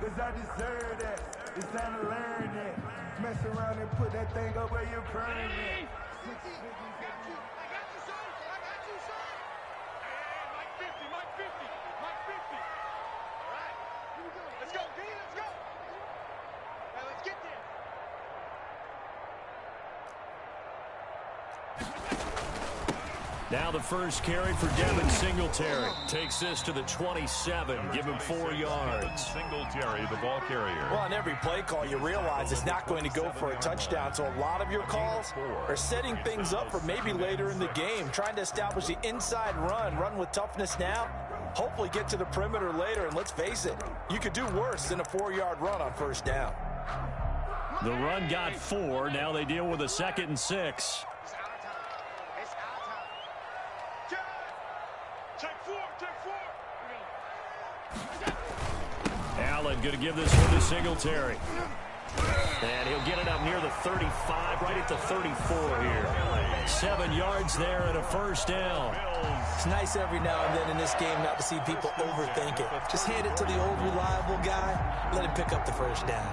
cause I deserve that. It's time to learn that. Mess around and put that thing up where you're burning it. Now the first carry for Devin Singletary. Takes this to the 27. Give him 4 yards. Singletary, the ball carrier. Well, on every play call, you realize it's not going to go for a touchdown. So a lot of your calls are setting things up for maybe later in the game. Trying to establish the inside run with toughness now. Hopefully get to the perimeter later. And let's face it, you could do worse than a 4-yard run on first down. The run got 4. Now they deal with a 2nd and 6. Allen going to give this one to Singletary. And he'll get it up near the 35, right at the 34 here. 7 yards there and a first down. It's nice every now and then in this game not to see people overthink it. Just hand it to the old reliable guy. Let him pick up the first down.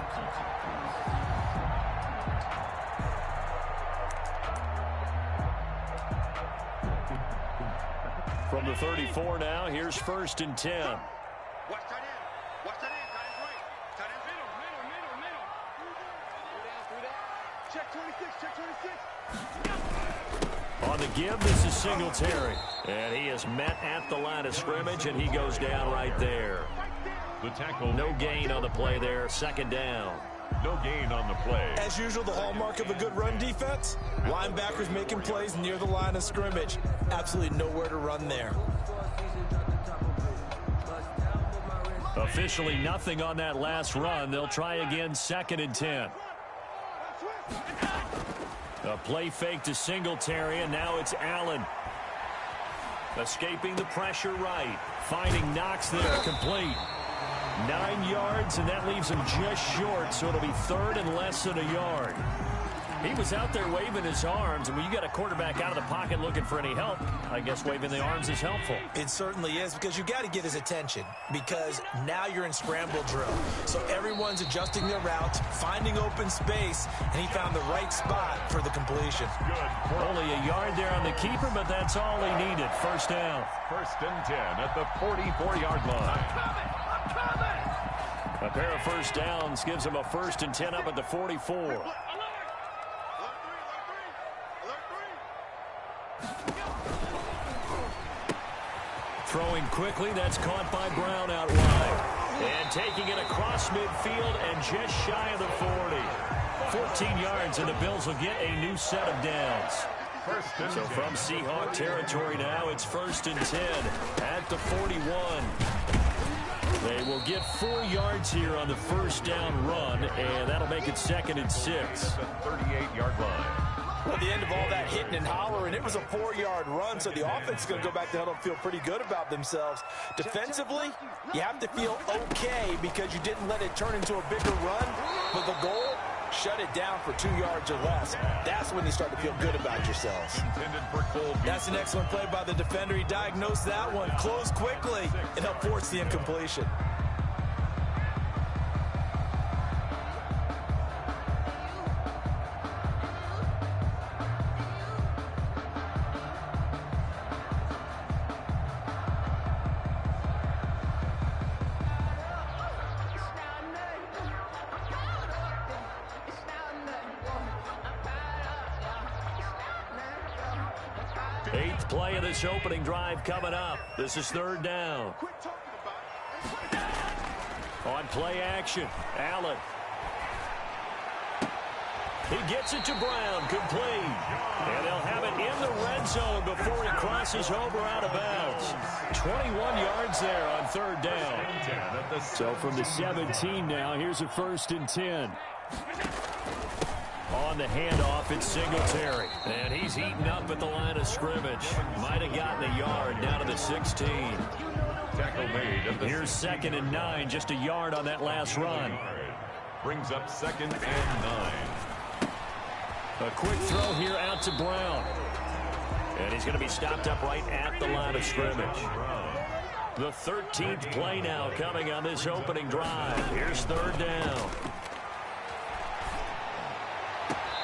From the 34 now, here's 1st and 10. On the give, this is Singletary. And he is met at the line of scrimmage, and he goes down right there. The tackle. No gain on the play there. 2nd down. No gain on the play. As usual, the hallmark of a good run defense, linebackers making plays near the line of scrimmage. Absolutely nowhere to run there. Officially nothing on that last run. They'll try again, 2nd and 10. A play fake to Singletary, and now it's Allen. Escaping the pressure right. Finding Knox there, complete. 9 yards, and that leaves him just short, so it'll be 3rd and less than a yard. He was out there waving his arms, and when you got a quarterback out of the pocket looking for any help, I guess waving the arms is helpful. It certainly is, because you got to get his attention, because now you're in scramble drill. So everyone's adjusting their route, finding open space, and he found the right spot for the completion. Good. Only a yard there on the keeper, but that's all he needed. First down. 1st and 10 at the 44-yard line. A pair of first downs gives him a 1st and 10 up at the 44. Throwing quickly, that's caught by Brown out wide. And taking it across midfield and just shy of the 40. 14 yards, and the Bills will get a new set of downs. So from Seahawk territory now, it's 1st and 10 at the 41. They will get 4 yards here on the first down run, and that'll make it 2nd and 6. The 38-yard line. Well, at the end of all that hitting and hollering, it was a 4-yard run, so the offense is going to go back to huddle and feel pretty good about themselves. Defensively, you have to feel okay because you didn't let it turn into a bigger run, but the goal, shut it down for 2 yards or less. That's when you start to feel good about yourselves. That's an excellent play by the defender. He diagnosed that one, closed quickly, and helped force the incompletion. Eighth play of this opening drive coming up. This is 3rd down. On play action, Allen. He gets it to Brown, complete. And they'll have it in the red zone before he crosses over out of bounds. 21 yards there on 3rd down. So from the 17 now, here's a 1st and 10. On the handoff, it's Singletary. And he's eaten up at the line of scrimmage. Might have gotten a yard down to the 16. Tackle made. Here's 2nd and 9, just a yard on that last run. Brings up 2nd and 9. A quick throw here out to Brown. And he's going to be stopped up right at the line of scrimmage. The 13th play now coming on this opening drive. Here's third down.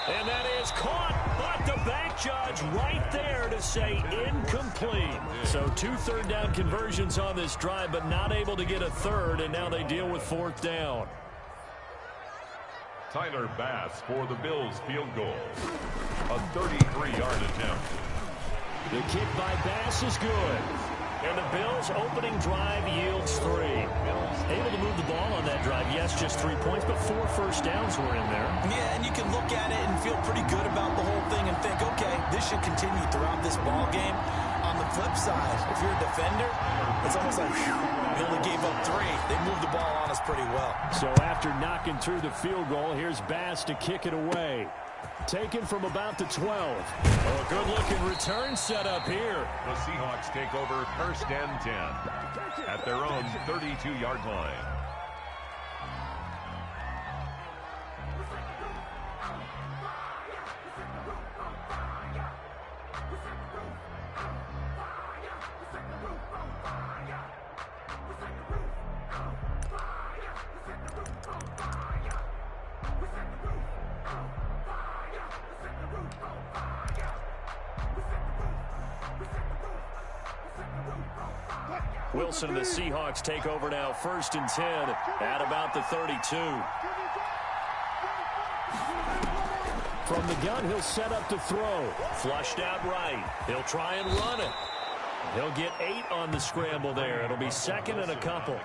And that is caught, but the back judge right there to say incomplete. So 2 third-down conversions on this drive, but not able to get a third, and now they deal with fourth down. Tyler Bass for the Bills field goal. A 33-yard attempt. The kick by Bass is good. And the Bills' opening drive yields 3. Able to move the ball on that drive. Yes, just 3 points, but 4 first downs were in there. Yeah, and you can look at it and feel pretty good about the whole thing and think, okay, this should continue throughout this ball game. On the flip side, if you're a defender, it's almost like, whew, we only gave up 3. They moved the ball on us pretty well. So after knocking through the field goal, here's Bass to kick it away. Taken from about the 12. Oh, a good-looking return set up here. The Seahawks take over first and 10 at their own 32-yard line. Wilson and the Seahawks take over now, first and 10 at about the 32. From the gun, he'll set up to throw. Flushed out right. He'll try and run it. He'll get 8 on the scramble there. It'll be second and a couple.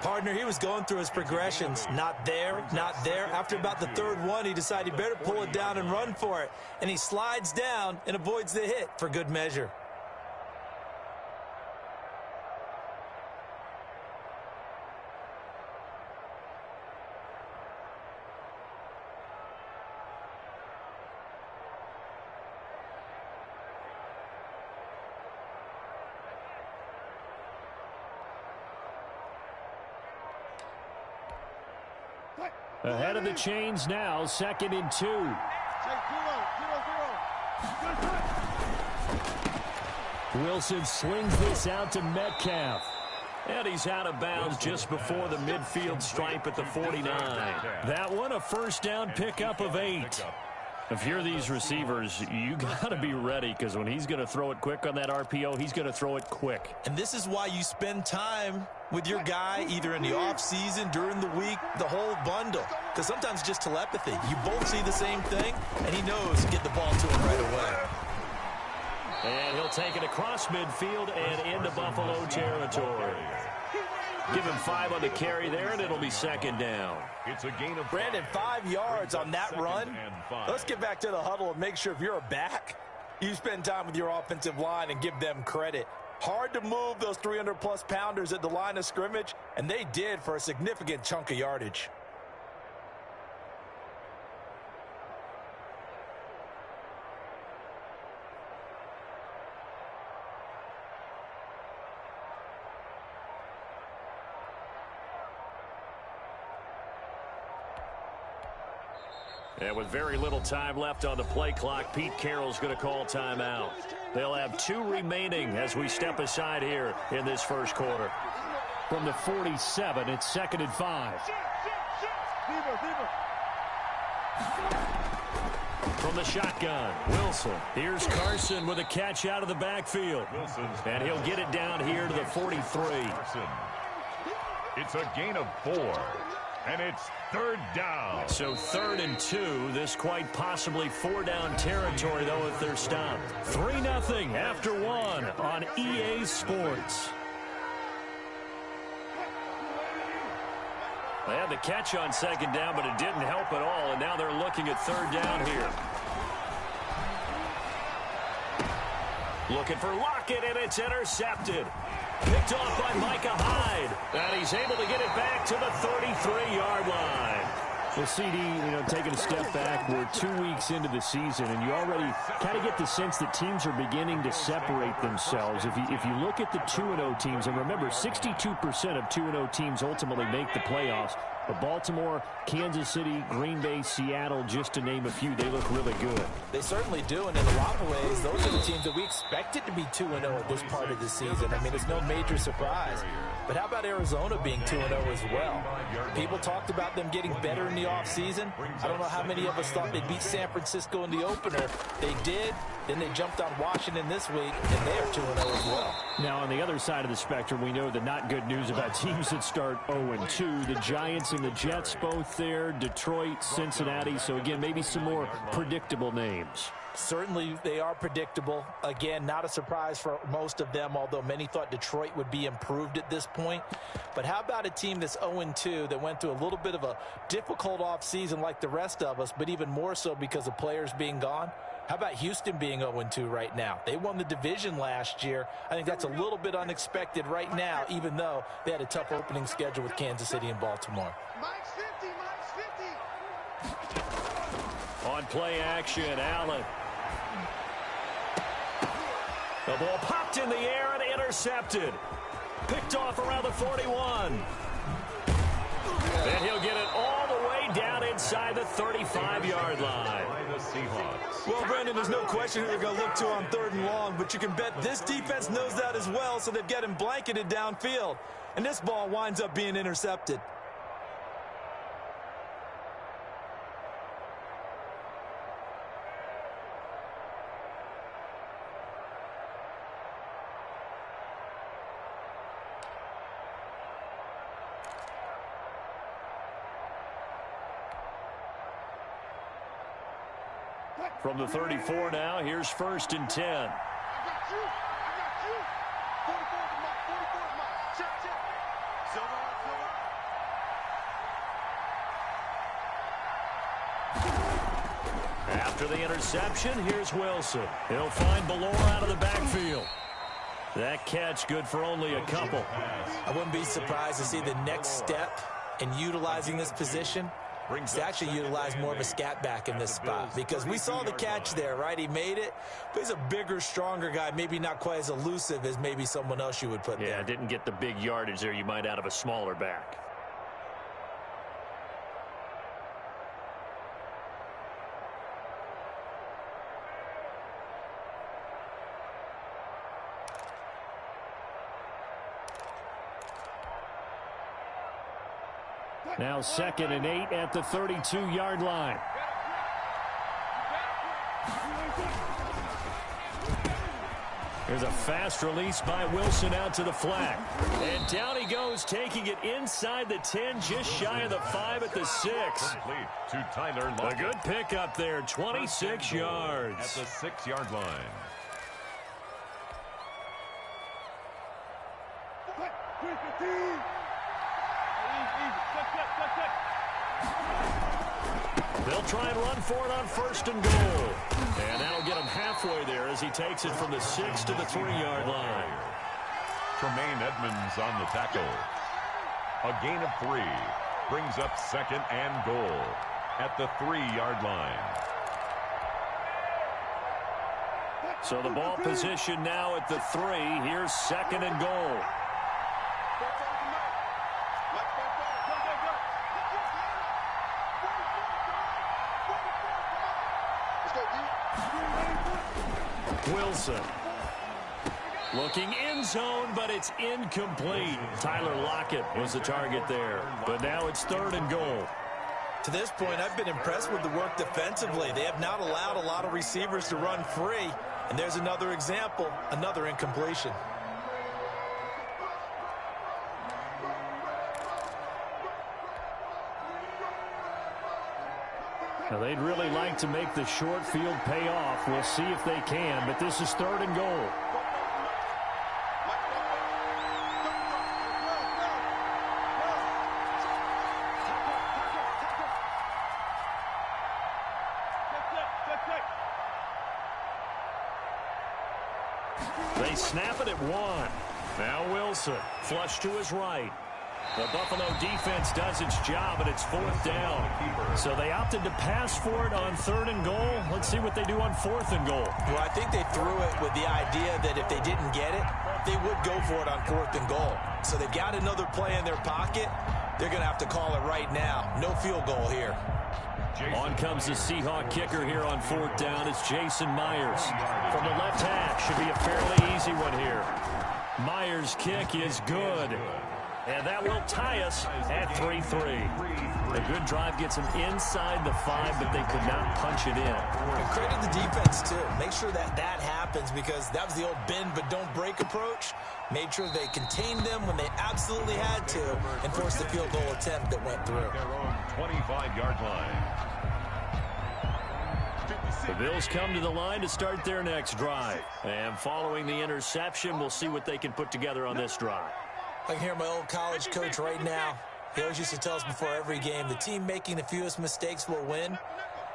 Partner, he was going through his progressions. Not there, not there. After about the third one, he decided he better pull it down and run for it. And he slides down and avoids the hit for good measure. Ahead of the chains now, second and 2. Wilson slings this out to Metcalf. And he's out of bounds just before the midfield stripe at the 49. That one a first down pickup of 8. If you're these receivers, you got to be ready, because when he's going to throw it quick on that RPO, he's going to throw it quick. And this is why you spend time with your guy either in the offseason, during the week, the whole bundle. Because sometimes just telepathy. You both see the same thing, and he knows to get the ball to him right away. And he'll take it across midfield and into Buffalo territory. Give him 5 on the carry there, and it'll be second down. It's a gain of Brandon, 5 yards on that run. Let's get back to the huddle and make sure if you're a back, you spend time with your offensive line and give them credit. Hard to move those 300-plus pounders at the line of scrimmage, and they did for a significant chunk of yardage. And with very little time left on the play clock, Pete Carroll's going to call timeout. They'll have 2 remaining as we step aside here in this first quarter. From the 47, it's second and 5. From the shotgun, Wilson. Here's Carson with a catch out of the backfield. And he'll get it down here to the 43. It's a gain of 4. And it's third down. So 3rd and 2. This quite possibly 4-down territory, though, if they're stopped. 3-0 after 1 on EA Sports. They had the catch on second down, but it didn't help at all, and now they're looking at third down here. Looking for Lockett, and it's intercepted. Picked off by Micah Hyde. And he's able to get it back to the 33-yard line. Well, CD, taking a step back, we're 2 weeks into the season, and you already kind of get the sense that teams are beginning to separate themselves. If you look at the 2-0 teams, and remember, 62% of 2-0 teams ultimately make the playoffs. But Baltimore, Kansas City, Green Bay, Seattle, just to name a few, they look really good. They certainly do, and in a lot of ways, those are the teams that we expected to be 2-0 at this part of the season. I mean, it's no major surprise. But how about Arizona being 2-0 as well? People talked about them getting better in the offseason. I don't know how many of us thought they'd beat San Francisco in the opener. They did. Then they jumped on Washington this week, and they are 2-0 as well. Now, on the other side of the spectrum, we know the not good news about teams that start 0-2. The Giants and the Jets both there, Detroit, Cincinnati. So, again, maybe some more predictable names. Certainly, they are predictable. Again, not a surprise for most of them, although many thought Detroit would be improved at this point. But how about a team that's 0-2 that went through a little bit of a difficult offseason like the rest of us, but even more so because of players being gone? How about Houston being 0-2 right now? They won the division last year. I think that's a little bit unexpected right now, even though they had a tough opening schedule with Kansas City and Baltimore. Mike's 50, Mike's 50. On play action, Allen. The ball popped in the air and intercepted. Picked off around the 41. And he'll get it all the way down inside the 35-yard line. Well, Brendan, there's no question who they're going to look to on 3rd and long, but you can bet this defense knows that as well, so they've got him blanketed downfield. And this ball winds up being intercepted. From the 34 now, here's 1st and 10. I got you. 44 mark, 44 mark. Check. Silver. After the interception, here's Wilson. He'll find Ballore out of the backfield. That catch good for only a couple. I wouldn't be surprised to see the next step in utilizing this position. He's actually utilized more of a scat back in this spot because we saw the catch there, right? He made it, but he's a bigger, stronger guy, maybe not quite as elusive as maybe someone else you would put there. Yeah, didn't get the big yardage there you might out of a smaller back. Now 2nd and 8 at the 32-yard line. There's a fast release by Wilson out to the flat. And down he goes, taking it inside the 10, just shy of the 5 at the 6. To Tyler A good pickup there, 26 yards. At the 6-yard line. They'll try and run for it on 1st and goal. And that'll get him halfway there as he takes it from the 6 to the 3-yard line. Tremaine Edmonds on the tackle. A gain of 3 brings up 2nd and goal at the 3-yard line. So the ball position now at the 3. Here's 2nd and goal. Wilson looking in zone, but it's incomplete. Tyler Lockett was the target there, but now it's 3rd and goal. To this point, I've been impressed with the work defensively. They have not allowed a lot of receivers to run free, and there's another example, another incompletion. Now, they'd really like to make the short field pay off. We'll see if they can, but this is 3rd and goal. They snap it at 1. Now Wilson, flush to his right. The Buffalo defense does its job, and it's 4th down. So they opted to pass for it on 3rd and goal. Let's see what they do on 4th and goal. Well, I think they threw it with the idea that if they didn't get it, they would go for it on 4th and goal. So they've got another play in their pocket. They're going to have to call it right now. No field goal here. On comes the Seahawk kicker here on 4th down. It's Jason Myers. From the left half, should be a fairly easy one here. Myers' kick is good. And that will tie us at 3-3. A good drive gets them inside the 5, but they could not punch it in. And credit the defense, too. Make sure that happens, because that was the old bend but don't break approach. Made sure they contained them when they absolutely had to and forced the field goal attempt that went through. Their own 25-yard line. The Bills come to the line to start their next drive. And following the interception, we'll see what they can put together on this drive. I can hear my old college coach right now. He always used to tell us before every game, the team making the fewest mistakes will win.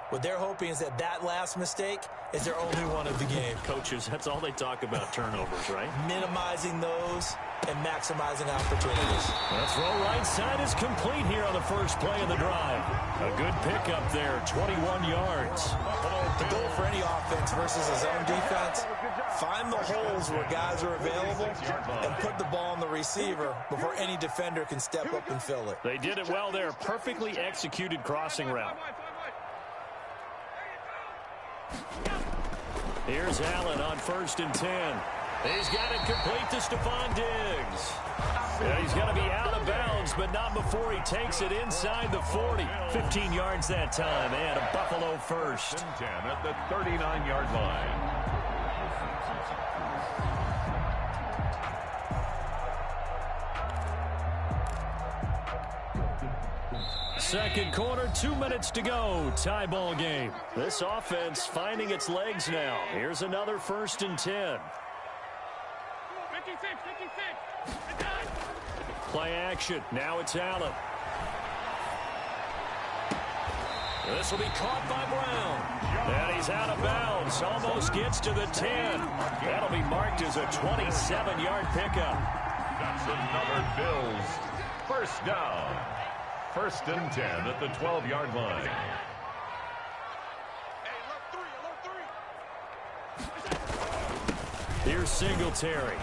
What they're hoping is that last mistake is their only one of the game. Coaches, that's all they talk about, turnovers, right? Minimizing those and maximizing opportunities. The throw right side is complete here on the first play of the drive. A good pickup there, 21 yards. The goal for any offense versus his own defense, find the holes where guys are available and put the ball on the receiver before any defender can step up and fill it. They did it well there. Perfectly executed crossing route. Here's Allen on 1st and 10. He's got it complete to Stephon Diggs. Yeah, he's going to be out of bounds, but not before he takes it inside the 40. 15 yards that time, and a Buffalo first. 10 at the 39-yard line. Second quarter, 2 minutes to go. Tie ball game. This offense finding its legs now. Here's another 1st and 10. Play action. Now it's Allen. This will be caught by Brown. And he's out of bounds. Almost gets to the 10. That'll be marked as a 27-yard pickup. That's another Bills first down. 1st and 10 at the 12-yard line. Here's Singletary.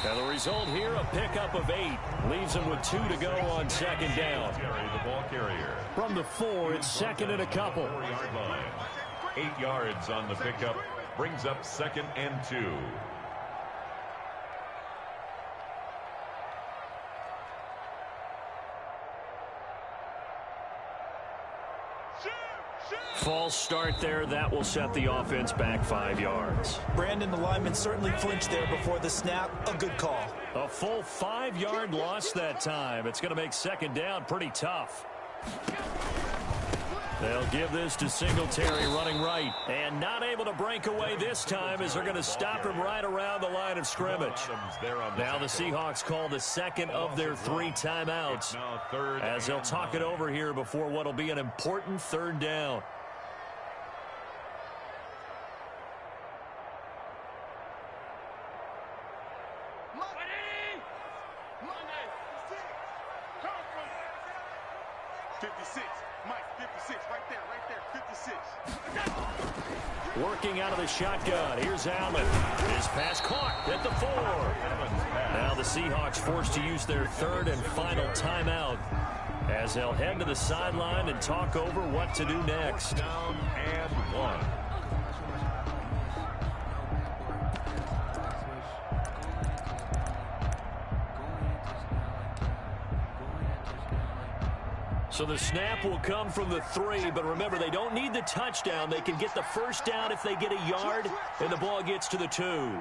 And the result here, a pickup of 8. Leaves him with 2 to go on 2nd down. The ball carrier. From the 4, it's 2nd and a couple. 4-yard line. 8 yards on the pickup. Brings up 2nd and 2. False start there. That will set the offense back 5 yards. Brandon, the lineman certainly flinched there before the snap. A good call. A full 5-yard loss that time. It's going to make 2nd down pretty tough. They'll give this to Singletary running right. And not able to break away this time as they're going to stop him right around the line of scrimmage. Now the Seahawks call the 2nd of their 3 timeouts as they'll talk it over here before what will be an important 3rd down. Working out of the shotgun. Here's Allen. His pass caught at the 4. Now the Seahawks forced to use their 3rd and final timeout as they'll head to the sideline and talk over what to do next. Down and 1. So the snap will come from the 3, but remember, they don't need the touchdown. They can get the 1st down if they get a yard, and the ball gets to the 2.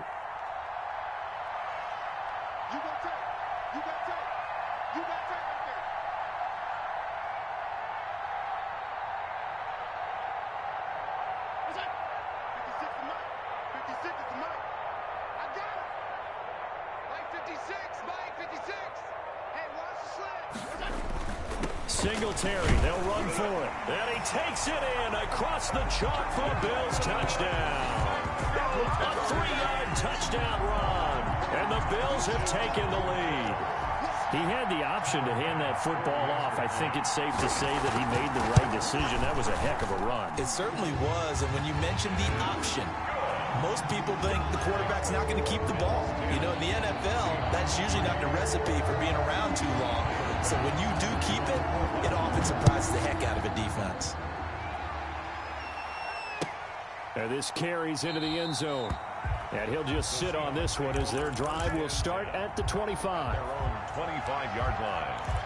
Singletary, they'll run for it. And he takes it in across the chalk for a Bills touchdown. A 3-yard touchdown run. And the Bills have taken the lead. He had the option to hand that football off. I think it's safe to say that he made the right decision. That was a heck of a run. It certainly was. And when you mentioned the option, most people think the quarterback's not going to keep the ball. You know, in the NFL, that's usually not the recipe for being around too long. So when you do keep it, it often surprises the heck out of a defense. And this carries into the end zone. And he'll just sit on this one as their drive will start at the 25. Their own 25-yard line.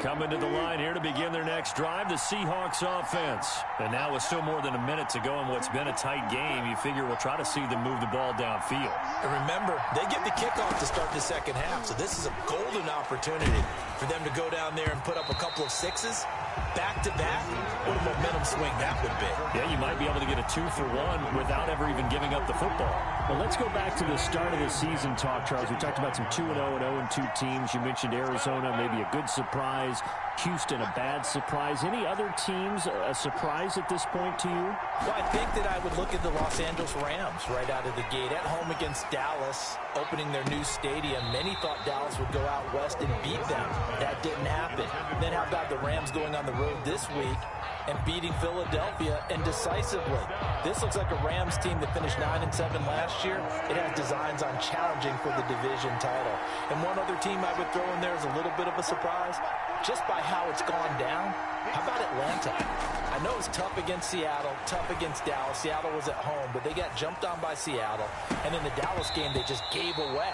Coming to the line here to begin their next drive, the Seahawks offense. And now with still more than a minute to go in what's been a tight game, you figure we'll try to see them move the ball downfield. And remember, they get the kickoff to start the second half, so this is a golden opportunity for them to go down there and put up a couple of sixes back-to-back. What a momentum swing that would be. Yeah, you might be able to get a 2-for-1 without ever even giving up the football. Well, let's go back to the start of the season talk, Charles. We talked about some 2-0 and 0-2 teams. You mentioned Arizona, maybe a good surprise. Houston, a bad surprise. Any other teams a surprise at this point to you? Well, I think that I would look at the Los Angeles Rams right out of the gate. At home against Dallas, opening their new stadium. Many thought Dallas would go out west and beat them. That didn't happen. Then how about the Rams going on the road this week and beating Philadelphia and decisively? This looks like a Rams team that finished 9-7 last year. It has designs on challenging for the division title. And one other team I would throw in there is a little bit of a surprise, just by how it's gone down. How about Atlanta? I know it's tough against Seattle, tough against Dallas. Seattle was at home, but they got jumped on by Seattle. And in the Dallas game, they just gave away.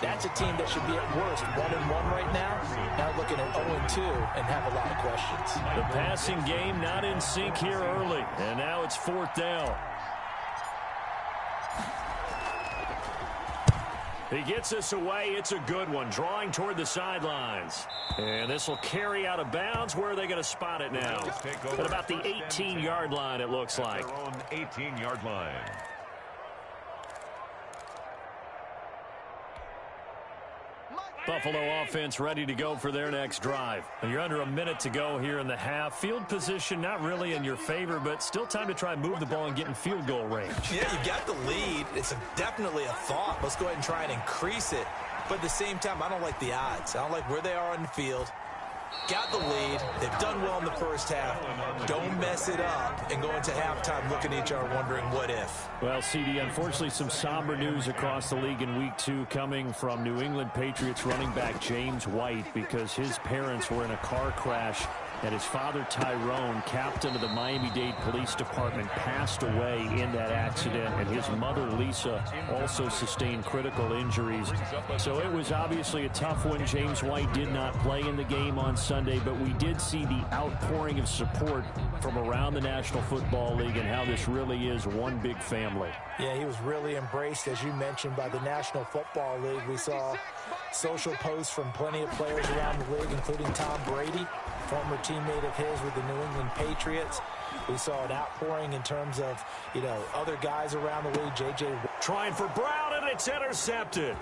That's a team that should be at worst 1-1 right now. Now looking at 0-2 and have a lot of questions. The passing game not in sync here early. And now it's 4th down. He gets us away. It's a good one. Drawing toward the sidelines. And this will carry out of bounds. Where are they going to spot it now? At about the 18-yard line, it looks like. Their own 18-yard line. Buffalo offense ready to go for their next drive. And you're under a minute to go here in the half. Field position not really in your favor, but still time to try and move the ball and get in field goal range. Yeah, you got the lead. It's definitely a thought. Let's go ahead and try and increase it. But at the same time, I don't like the odds. I don't like where they are on the field. Got the lead. They've done well in the first half. Don't mess it up and go into halftime looking at each other wondering what if. Well, CD, unfortunately some somber news across the league in week 2 coming from New England Patriots running back James White because his parents were in a car crash and his father Tyrone, captain of the Miami-Dade Police Department, passed away in that accident, and his mother Lisa also sustained critical injuries. So it was obviously a tough one. James White did not play in the game on Sunday, but we did see the outpouring of support from around the National Football League and how this really is one big family. Yeah, he was really embraced, as you mentioned, by the National Football League. We saw social posts from plenty of players around the league, including Tom Brady, former teammate of his with the New England Patriots. We saw an outpouring in terms of, other guys around the league. J.J. Trying for Brown, and it's intercepted.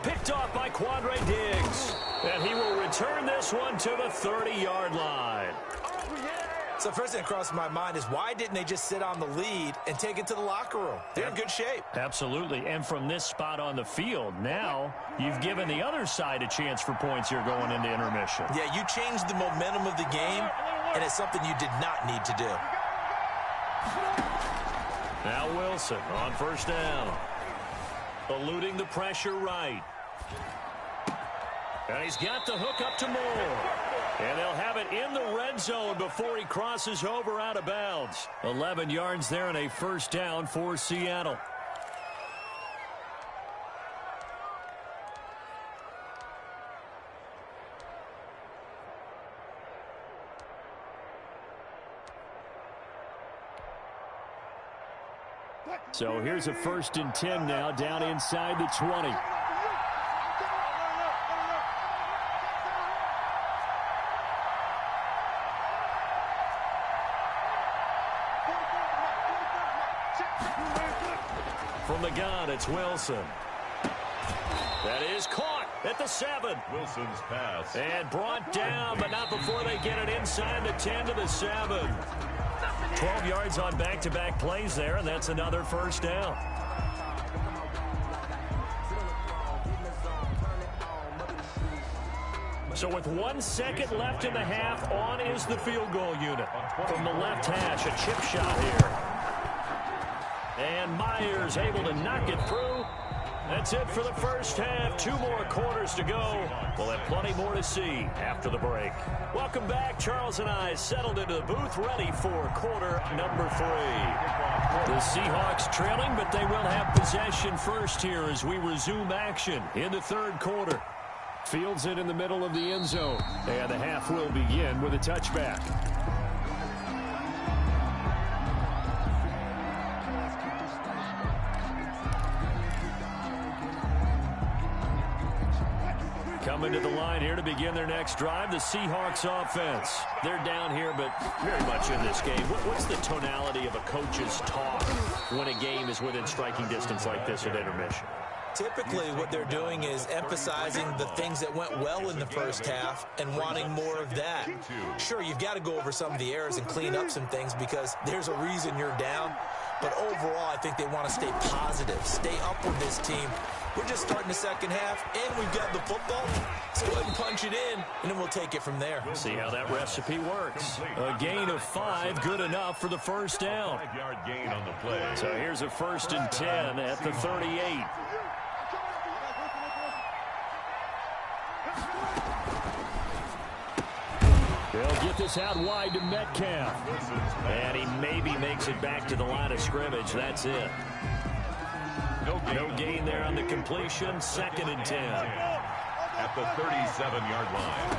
Picked off by Quandre Diggs. And he will return this one to the 30-yard line. So first thing that crossed my mind is why didn't they just sit on the lead and take it to the locker room? They're in good shape. Absolutely. And from this spot on the field, now you've given the other side a chance for points here going into intermission. Yeah, you changed the momentum of the game, and it's something you did not need to do. Now Wilson on first down. Eluding the pressure right. And he's got the hook up to Moore. And they'll have it in the red zone before he crosses over out of bounds. 11 yards there and a first down for Seattle. So here's a 1st and 10 now down inside the 20. From the gun, it's Wilson. That is caught at the 7. Wilson's pass. And brought down, but not before they get it inside the 10 to the 7. 12 yards on back-to-back plays there, and that's another first down. So with 1 second left in the half, on is the field goal unit. From the left hash, a chip shot here. And Myers able to knock it through. That's it for the first half. 2 more quarters to go. We'll have plenty more to see after the break. Welcome back. Charles and I settled into the booth, ready for quarter number 3. The Seahawks trailing, but they will have possession first here as we resume action in the third quarter. Fields it in the middle of the end zone. And the half will begin with a touchback. Coming to the line here to begin their next drive, the Seahawks offense. They're down here, but very much in this game. What's the tonality of a coach's talk when a game is within striking distance like this at intermission? Typically, what they're doing is emphasizing the things that went well in the first half and wanting more of that. Sure, you've got to go over some of the errors and clean up some things because there's a reason you're down. But overall, I think they want to stay positive, stay up with this team. We're just starting the second half, and we've got the football. Let's go ahead and punch it in, and then we'll take it from there. See how that recipe works. A gain of 5, good enough for the first down. 5-yard gain on the play. So here's a 1st and 10 at the 38. They'll get this out wide to Metcalf. And he maybe makes it back to the line of scrimmage. That's it. No gain there on the completion. 2nd and 10. At the 37-yard line.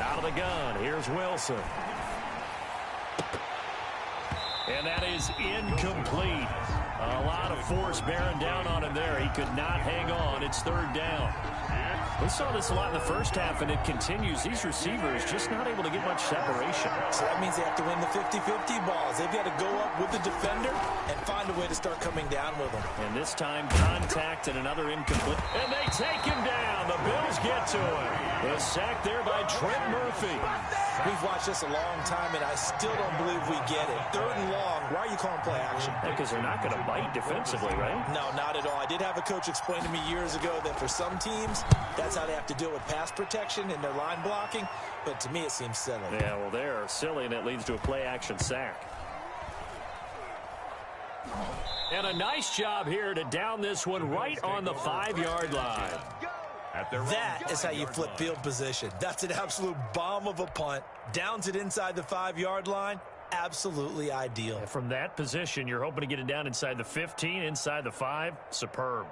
Out of the gun. Here's Wilson. And that is incomplete. A lot of force bearing down on him there. He could not hang on. It's 3rd down. We saw this a lot in the first half, and it continues. These receivers just not able to get much separation. So that means they have to win the 50-50 balls. They've got to go up with the defender and find a way to start coming down with them. And this time, contact and another incomplete. And they take him down. The Bills get to him. The sack there by Trent Murphy. We've watched this a long time, and I still don't believe we get it. 3rd and long. Why are you calling play action? Because they're not going to bite defensively, right? No, not at all. I did have a coach explain to me years ago that for some teams, that's how they have to deal with pass protection and their line blocking. But to me, it seems silly. Yeah, well, they're silly, and it leads to a play-action sack. And a nice job here to down this one right on the 5-yard line. That is how you flip field position. That's an absolute bomb of a punt. Downs it inside the 5-yard line. Absolutely ideal. And from that position, you're hoping to get it down inside the 15, inside the 5. Superb.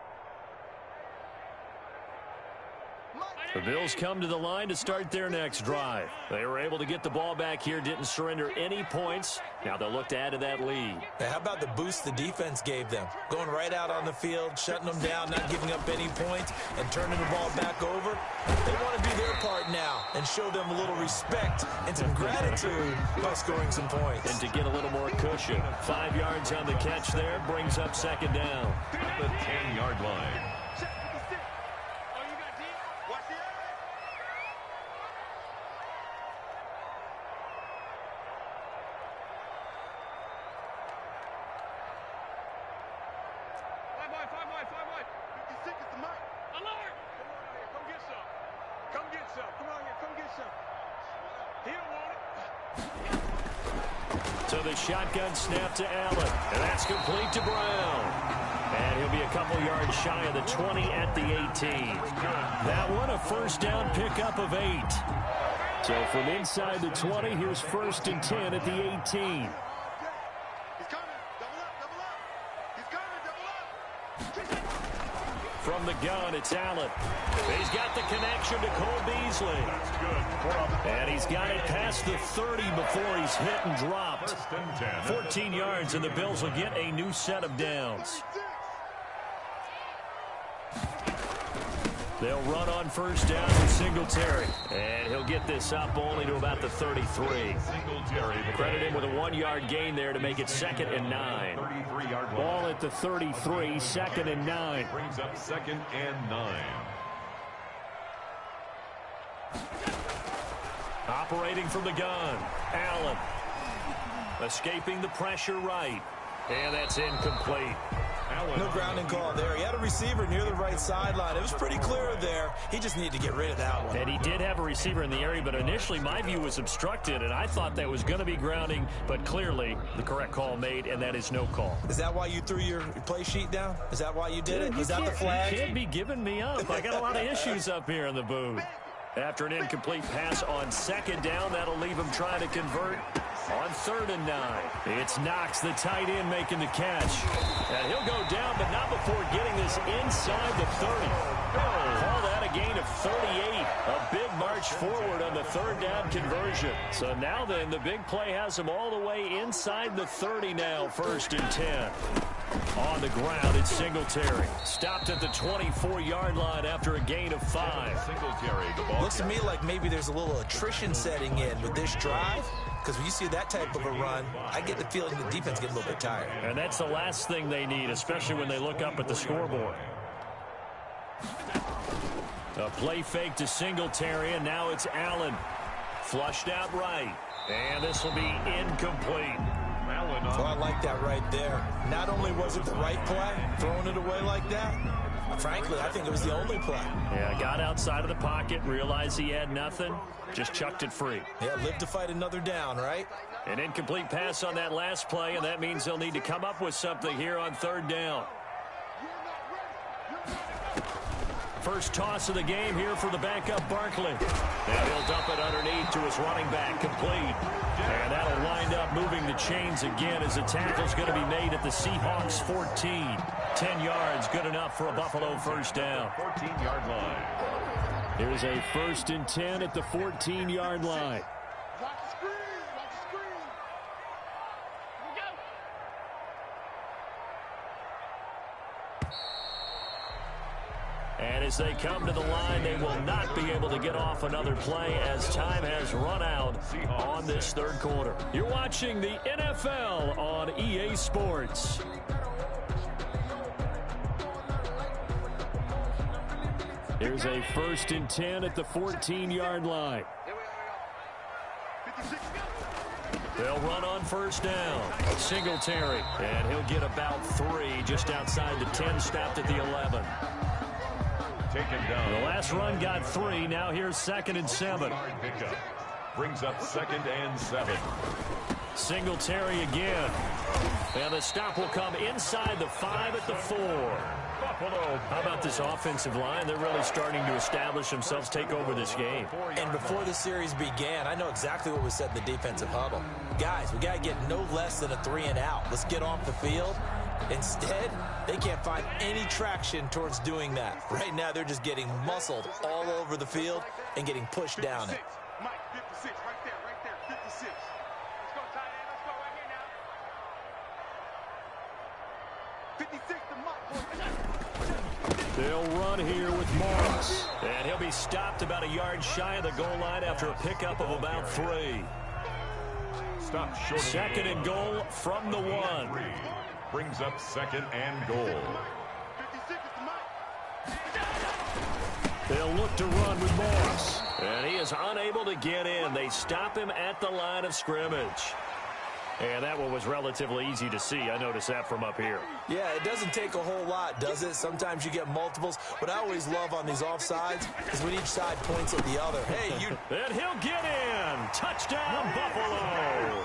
The Bills come to the line to start their next drive. They were able to get the ball back here, didn't surrender any points. Now they'll look to add to that lead. Now, how about the boost the defense gave them? Going right out on the field, shutting them down, not giving up any points, and turning the ball back over. They want to do their part now and show them a little respect and some gratitude by scoring some points. And to get a little more cushion. 5 yards on the catch there, brings up 2nd down. At the 10-yard line. So the shotgun snap to Allen, and that's complete to Brown. And he'll be a couple yards shy of the 20 at the 18. That one a 1st down pickup of 8. So from inside the 20, here's 1st and 10 at the 18. From the gun, it's Allen. He's got the connection to Cole Beasley. And he's got it past the 30 before he's hit and dropped. 14 yards, and the Bills will get a new set of downs. They'll run on 1st down with Singletary. And he'll get this up only to about the 33. Credit him with a 1-yard gain there to make it 2nd and 9. Ball at the 33, 2nd and 9. Brings up 2nd and 9. Operating from the gun, Allen. Escaping the pressure right. And that's incomplete. No grounding call there. He had a receiver near the right sideline. It was pretty clear there. He just needed to get rid of that one. And he did have a receiver in the area, but initially my view was obstructed, and I thought that was going to be grounding, but clearly the correct call made, and that is no call. Is that why you threw your play sheet down? Is that why you did it? Was that the flag? You can't be giving me up. I got a lot of issues up here in the booth. After an incomplete pass on second down, that'll leave him trying to convert on 3rd and 9. It's Knox, the tight end, making the catch. And he'll go down, but not before getting this inside the 30. Call that a gain of 38. A big march forward on the 3rd down conversion. So now then, the big play has him all the way inside the 30 now, 1st and 10. On the ground, it's Singletary. Stopped at the 24-yard line after a gain of 5. Singletary, the ball. Looks to me like maybe there's a little attrition setting in with this drive. Because when you see that type of a run, I get the feeling the defense gets a little bit tired. And that's the last thing they need, especially when they look up at the scoreboard. A play fake to Singletary, and now it's Allen. Flushed out right. And this will be incomplete. So I like that right there. Not only was it the right play, throwing it away like that, frankly, I think it was the only play. Yeah, got outside of the pocket, realized he had nothing, just chucked it free. Yeah, live to fight another down, right? An incomplete pass on that last play, and that means they'll need to come up with something here on 3rd down. First toss of the game here for the backup Barkley. And he'll dump it underneath to his running back, complete. And that'll wind up moving the chains again as the tackle's going to be made at the Seahawks 14. 10 yards, good enough for a Buffalo 1st down. 14-yard line. Here's a 1st and 10 at the 14-yard line. And as they come to the line, they will not be able to get off another play as time has run out on this 3rd quarter. You're watching the NFL on EA Sports. Here's a 1st and 10 at the 14-yard line. They'll run on 1st down. Singletary, and he'll get about 3 just outside the 10, stopped at the 11. Taken down. The last run got 3. Now here's 2nd and 7. Pickup. Brings up 2nd and 7. Singletary again. And the stop will come inside the 5 at the 4. Buffalo. How about this offensive line? They're really starting to establish themselves, take over this game. And before the series began, I know exactly what was said in the defensive huddle. Guys, we got to get no less than a 3 and out. Let's get off the field. Instead, they can't find any traction towards doing that. Right now, they're just getting muscled all over the field and getting pushed down it. Mike, 56, right there, 56. Let's go, tight end, let's go right here now. 56 to Mike. They'll run here with Morris. And he'll be stopped about a yard shy of the goal line after a pickup of about 3. Stop short. 2nd and goal from the 1. Brings up 2nd and goal. 56 to Mike. They'll look to run with Morris. And he is unable to get in. They stop him at the line of scrimmage. And that one was relatively easy to see. I noticed that from up here. Yeah, it doesn't take a whole lot, does it? Sometimes you get multiples. What I always love on these offsides is when each side points at the other. Hey, you... And he'll get in. Touchdown, Buffalo.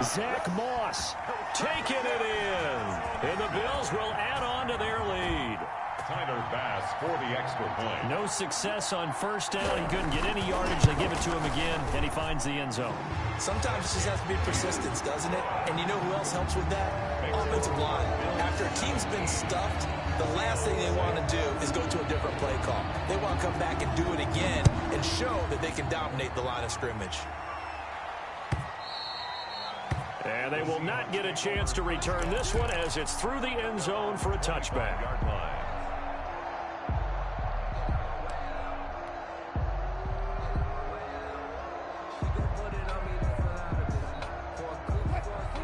Zach Moss taking it in. And the Bills will add on to their lead. Tyler Bass for the extra point. No success on 1st down. He couldn't get any yardage. They give it to him again, and he finds the end zone. Sometimes it just has to be persistence, doesn't it? And you know who else helps with that? Offensive line. After a team's been stuffed, the last thing they want to do is go to a different play call. They want to come back and do it again and show that they can dominate the line of scrimmage. And they will not get a chance to return this one as it's through the end zone for a touchback. Yard line.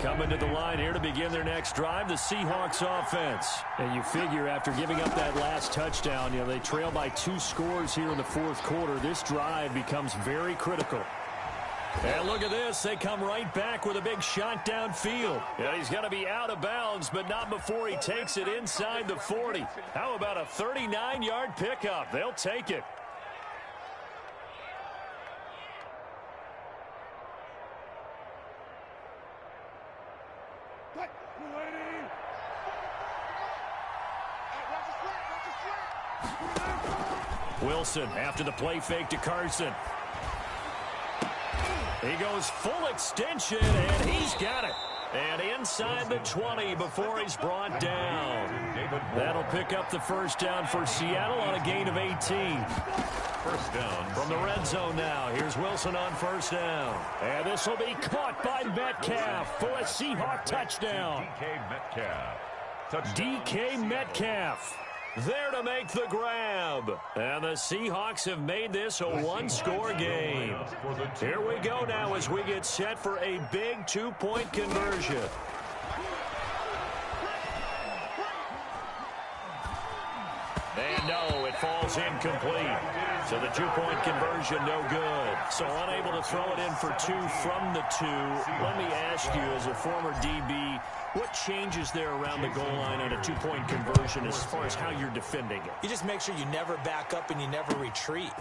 Coming to the line here to begin their next drive, the Seahawks offense. And you figure after giving up that last touchdown, you know, they trail by 2 scores here in the 4th quarter. This drive becomes very critical. And look at this. They come right back with a big shot downfield. And he's going to be out of bounds, but not before he takes it inside the 40. How about a 39-yard pickup? They'll take it. Wilson after the play fake to Carson. He goes full extension, and he's got it. And inside the 20 before he's brought down. That'll pick up the first down for Seattle on a gain of 18. First down. From the red zone now, here's Wilson on first down. And this will be caught by Metcalf for a Seahawk touchdown. DK Metcalf. Touchdown. DK Metcalf there to make the grab. And the Seahawks have made this a one-score game. Here we go now as we get set for a big two-point conversion. And no, it falls incomplete. So the two-point conversion, no good. So unable to throw it in for two from the two. Let me ask you, as a former DB, what changes there around the goal line on a two-point conversion as far as how you're defending it? You just make sure you never back up and you never retreat.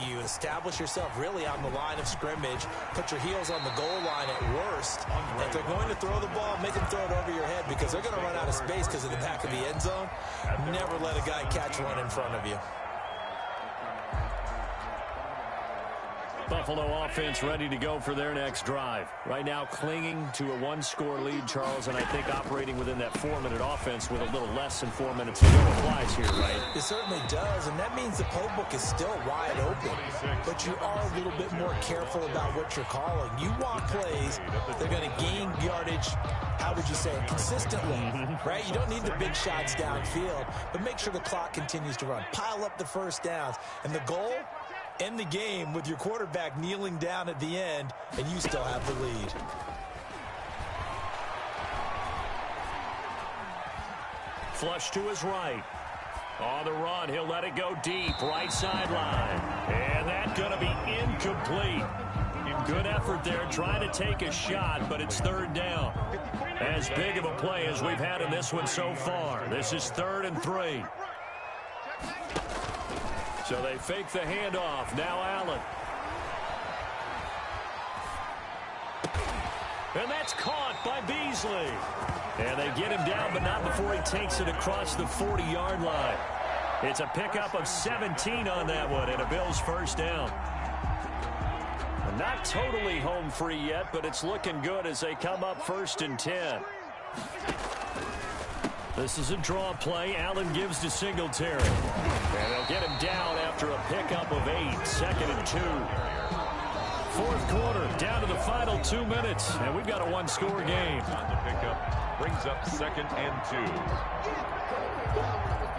You establish yourself really on the line of scrimmage, put your heels on the goal line at worst. If they're going to throw the ball, make them throw it over your head because they're going to run out of space because of the back of the end zone. Never let a guy catch one in front of you. Buffalo offense ready to go for their next drive. Right now clinging to a one-score lead, Charles, and I think operating within that 4-minute offense with a little less than 4 minutes to go applies here, right? It certainly does, and that means the playbook is still wide open. But you are a little bit more careful about what you're calling. You want plays that are going to gain yardage, how would you say it, consistently, right? You don't need the big shots downfield, but make sure the clock continues to run. Pile up the first downs, and the goal, end the game with your quarterback kneeling down at the end, and you still have the lead. Flush to his right. On the run, he'll let it go deep, right sideline. And that's going to be incomplete. Good effort there, trying to take a shot, but it's third down. As big of a play as we've had in this one so far. This is 3rd and 3. So they fake the handoff. Now Allen. And that's caught by Beasley. And they get him down, but not before he takes it across the 40-yard line. It's a pickup of 17 on that one, and a Bills first down. Not totally home free yet, but it's looking good as they come up 1st and 10. This is a draw play. Allen gives to Singletary. And they'll get him down after a pickup of 8. 2nd and 2. Fourth quarter, down to the final 2 minutes. And we've got a one-score game. On the pickup, brings up 2nd and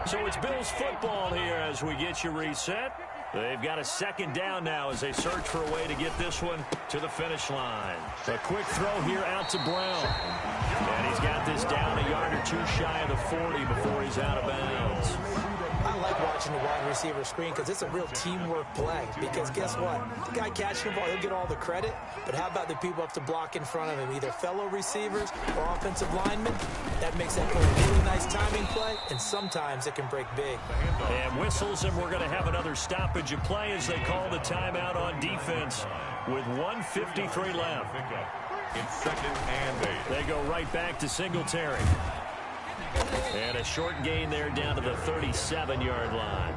2. So it's Bills football here as we get you reset. They've got a 2nd down now as they search for a way to get this one to the finish line. A quick throw here out to Brown. And he's got this down a yard or two shy of the 40 before he's out of bounds. I like watching the wide receiver screen because it's a real teamwork play. Because guess what? The guy catching the ball, he'll get all the credit. But how about the people up to block in front of him? Either fellow receivers or offensive linemen. That makes that play a really nice timing play. And sometimes it can break big. And whistles, and we're going to have another stoppage of play as they call the timeout on defense with 1:53 left. It's 2nd and 8. They go right back to Singletary. And a short gain there down to the 37-yard line.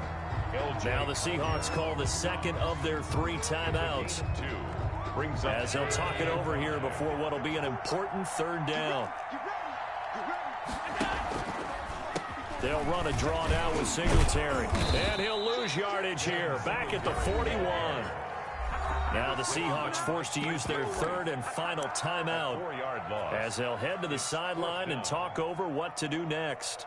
Now the Seahawks call the 2nd of their 3 timeouts. As they'll talk it over here before what will be an important 3rd down. They'll run a draw now with Singletary. And he'll lose yardage here. Back at the 41. Now the Seahawks forced to use their 3rd and final timeout as they'll head to the sideline and talk over what to do next.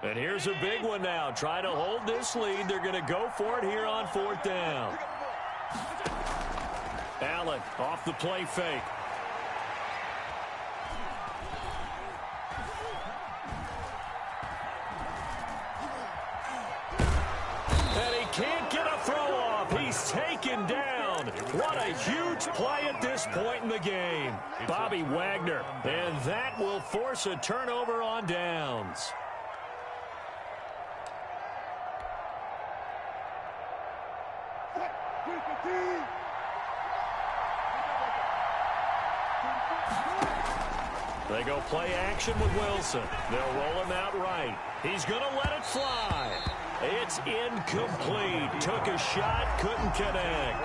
And here's a big one now. Try to hold this lead. They're going to go for it here on 4th down. Allen off the play fake. And he can't get a throw off. He's taken down. What a huge play at this point in the game. Bobby Wagner. And that will force a turnover on downs. They go play action with Wilson. They'll roll him out right. He's going to let it fly. It's incomplete. Took a shot, couldn't connect.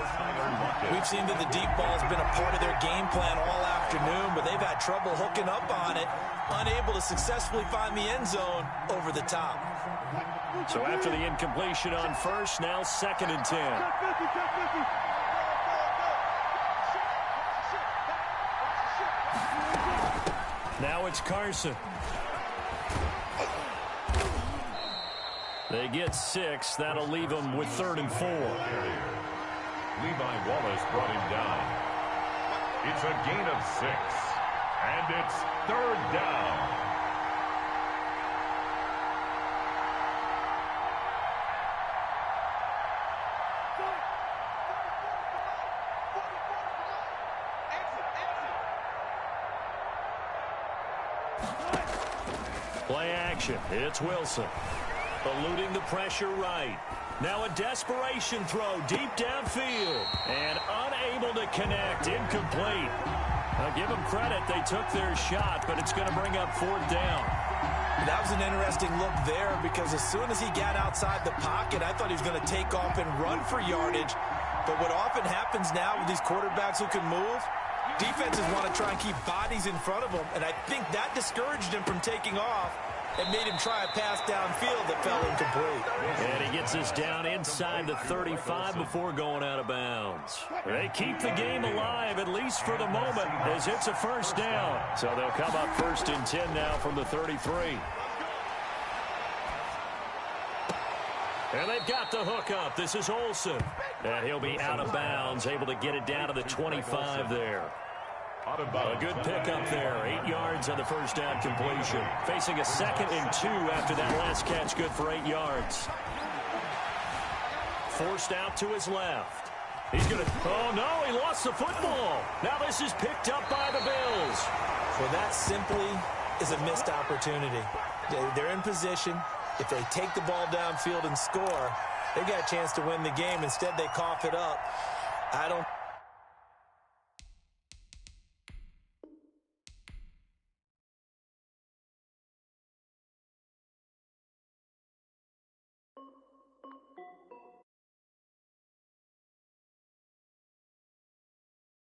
We've seen that the deep ball's been a part of their game plan all afternoon, but they've had trouble hooking up on it, unable to successfully find the end zone over the top. So after the incompletion on first, now 2nd and 10. Now it's Carson. They get 6. That'll leave them with 3rd and 4. Levi Wallace brought him down. It's a gain of 6. And it's 3rd down. Play action. It's Wilson. Eluding the pressure right. Now a desperation throw deep downfield. And unable to connect. Incomplete. I'll give them credit. They took their shot, but it's going to bring up 4th down. That was an interesting look there because as soon as he got outside the pocket, I thought he was going to take off and run for yardage. But what often happens now with these quarterbacks who can move, defenses want to try and keep bodies in front of them, and I think that discouraged him from taking off and made him try a pass downfield that fell incomplete. And he gets this down inside the 35 before going out of bounds. They keep the game alive, at least for the moment, as it's a 1st down. So they'll come up 1st and 10 now from the 33. And they've got the hook up. This is Olsen. And he'll be out of bounds, able to get it down to the 25 there. A good pickup there. 8 yards on the 1st down completion. Facing a 2nd and 2 after that last catch. Good for 8 yards. Forced out to his left. He's going to... Oh, no, he lost the football. Now this is picked up by the Bills. Well, that simply is a missed opportunity. They're in position. If they take the ball downfield and score, they got a chance to win the game. Instead, they cough it up. I don't...